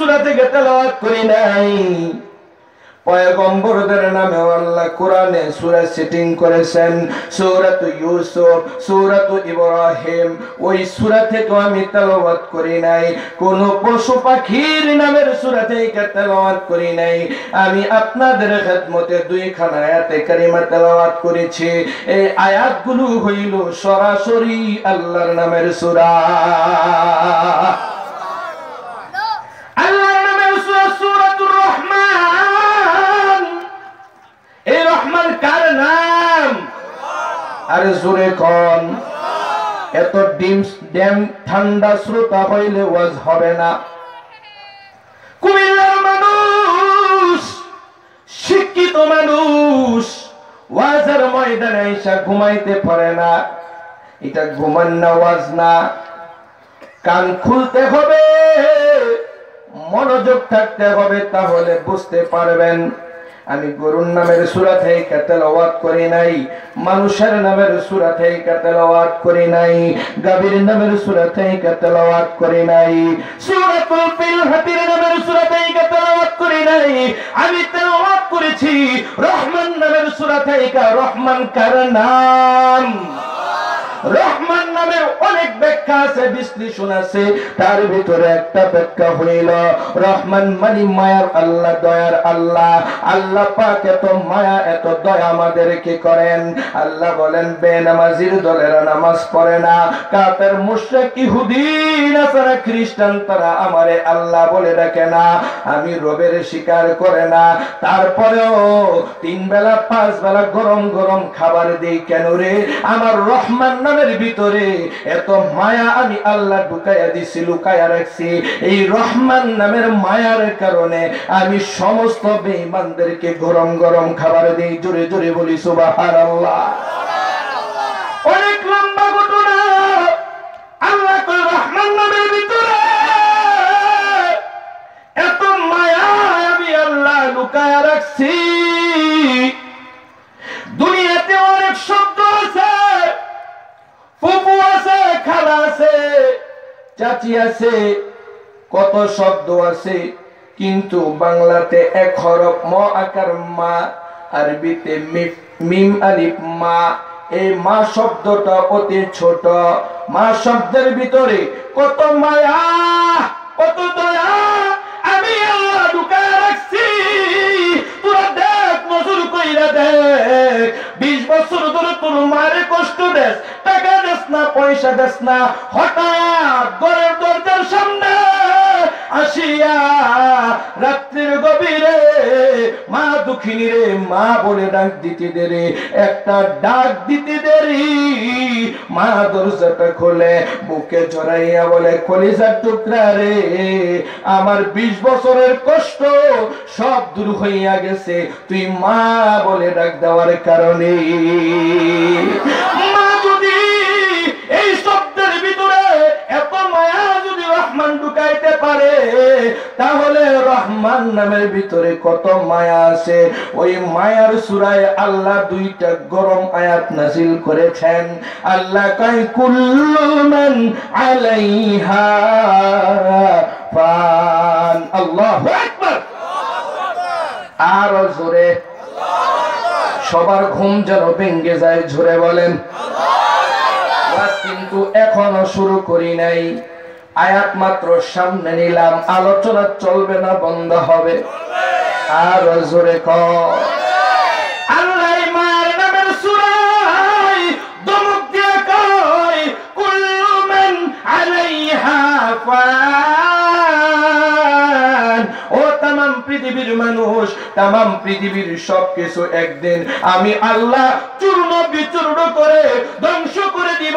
সূরা থেকে তেলাওয়াত করি নাই। পয়গম্বরদের নামে আল্লাহ কোরআনে সূরা সেটিং করেছেন। সূরাত ইউসুফ, সূরাত ইব্রাহিম, ওই সূরা থেকে আমি তেলাওয়াত করি নাই। কোন পশু পাখির নামের সূরা থেকে তেলাওয়াত করি নাই। আমি আপনাদের খেদমতে দুইখানা আয়াতে কারিমা তেলাওয়াত করেছি। এই আয়াতগুলো হইল সরাসরি আল্লাহর নামের সূরা। আল্লাহর নামের সূরা সূরাতুর রহমান। এই রহমান কার নাম? আরে জোরে কোন। এত ড্যাম ঠান্ডা শ্রোতা হইলে ওয়াজ হবে না। কুমিল্লার মানুষ, শিক্ষিত মানুষ ওয়াজের ময়দানে এসে ঘুমাইতে পারে না। এটা ঘুমান না, ওয়াজ না। কান খুলতে হবে, মনোযোগ থাকতে হবে, তাহলে বুঝতে পারবেন। আমি গরুর নামের সূরা থেকে তেলাওয়াত করি নাই, মানুষের নামের সূরা থেকে তেলাওয়াত করি নাই, গাভীর নামের সূরা থেকে তেলাওয়াত করি নাই, সূরাতুল ফিল হাতির নামের সূরা থেকে তেলাওয়াত করি নাই। আমি তেলাওয়াত করেছি রহমান নামের সূরা থেকে। রহমান কার নাম? রহমান নামের অনেক ব্যাখ্যা আছে, বিশ্লেষণ আছে। তার ভিতরে একটা ব্যাখ্যা হইল রহমান মানে মায়ার আল্লাহ, দয়ার আল্লাহ। আল্লাহ পাক এত মায়া এত দয়া আমাদেরকে করেন। আল্লাহ বলেন বেনামাজির দলেরা নামাজ পড়ে না, কাফের মুশরিক ইহুদি নাসারা খ্রিস্টান তারা আমারে আল্লাহ বলে ডাকে না, আমি রবের স্বীকার করে না। তারপরেও 3 বেলা 5 বেলা গরম গরম খাবার দেই কেন রে? আমার রহমান নামের ভিতরে এত মায়া আমি আল্লাহ ঢুকাইয়া দিছি, লুকাইয়া রাখছি। এই রহমান নামের মায়ার কারণে আমি সমস্ত বেঈমানদেরকে গরম গরম খাবার দেই। জোরে জোরে বলি সুবহানাল্লাহ। অনেক লম্বা ঘটনা। আল্লাহ কয় রহমান নামের ভিতরে এত মায়া আমি আল্লাহ লুকাইয়া রাখছি। দুনিয়াতে অনেক শব্দ আছে, ফুফু আছে, খালা আছে, চাচি আছে, কত শব্দ আছে, কিন্তু বাংলাতে এক হরফ ম আকার মা, আরবিতে মিম আলিফ মা। এই মা শব্দটা অতি ছোট। মা শব্দের ভিতরে কত মায়া, কত দয়া আমি আল্লাহ ঢুকায় রাখছি। তোরা দেখ, নজর কইরা দেখ। 20 বছর ধরে তোর মায়ের কষ্ট দেস, টাকা দেস না, পয়সা দেস না, হঠাৎ ঘরের দরজার সামনে আসিয়া রাত্রির গভীরে মা দুঃখিনী রে মা বলে ডাক দিতে দেরি, একটা ডাক দিতে দেরি। মা দরজাটা খোলে, বুকে জড়াইয়া বলে কলিজার টুকরা রে, আমার 20 বছরের কষ্ট সব দূর হইয়া গেছে তুই মা বলে ডাক দেওয়ার কারণে। মা যদি এই শব্দের ভিতরে এত মায়া যদি রহমান ঢুকাইতে পারে, তাহলে রহমান নামের ভিতরে কত মায়া আছে। ওই মায়ার সূরায় আল্লাহ 2টা গরম আয়াত নাযিল করেছেন। আল্লাহ কয় কুল্লু মান আলাইহা ফান। আল্লাহু আকবার। আর জোরে সবার ঘুম যেন ভেঙে যায়, জোরে বলেন। কিন্তু এখনো শুরু করি নাই, আয়াত মাত্র সামনে নিলাম, আলোচনা চলবে না, বন্ধ হবে। আর জোরে কর। আল্লাহ মায়ের নামের সূরায় দমক দিয়ে কয় কুল্লু মান আলাইহা ফান। ও তামাম পৃথিবীর মানুষ, তামাম পৃথিবীর সবকিছু একদিন আমি আল্লাহ চূর্ণ বিচূর্ণ করে ধ্বংস করে দিব।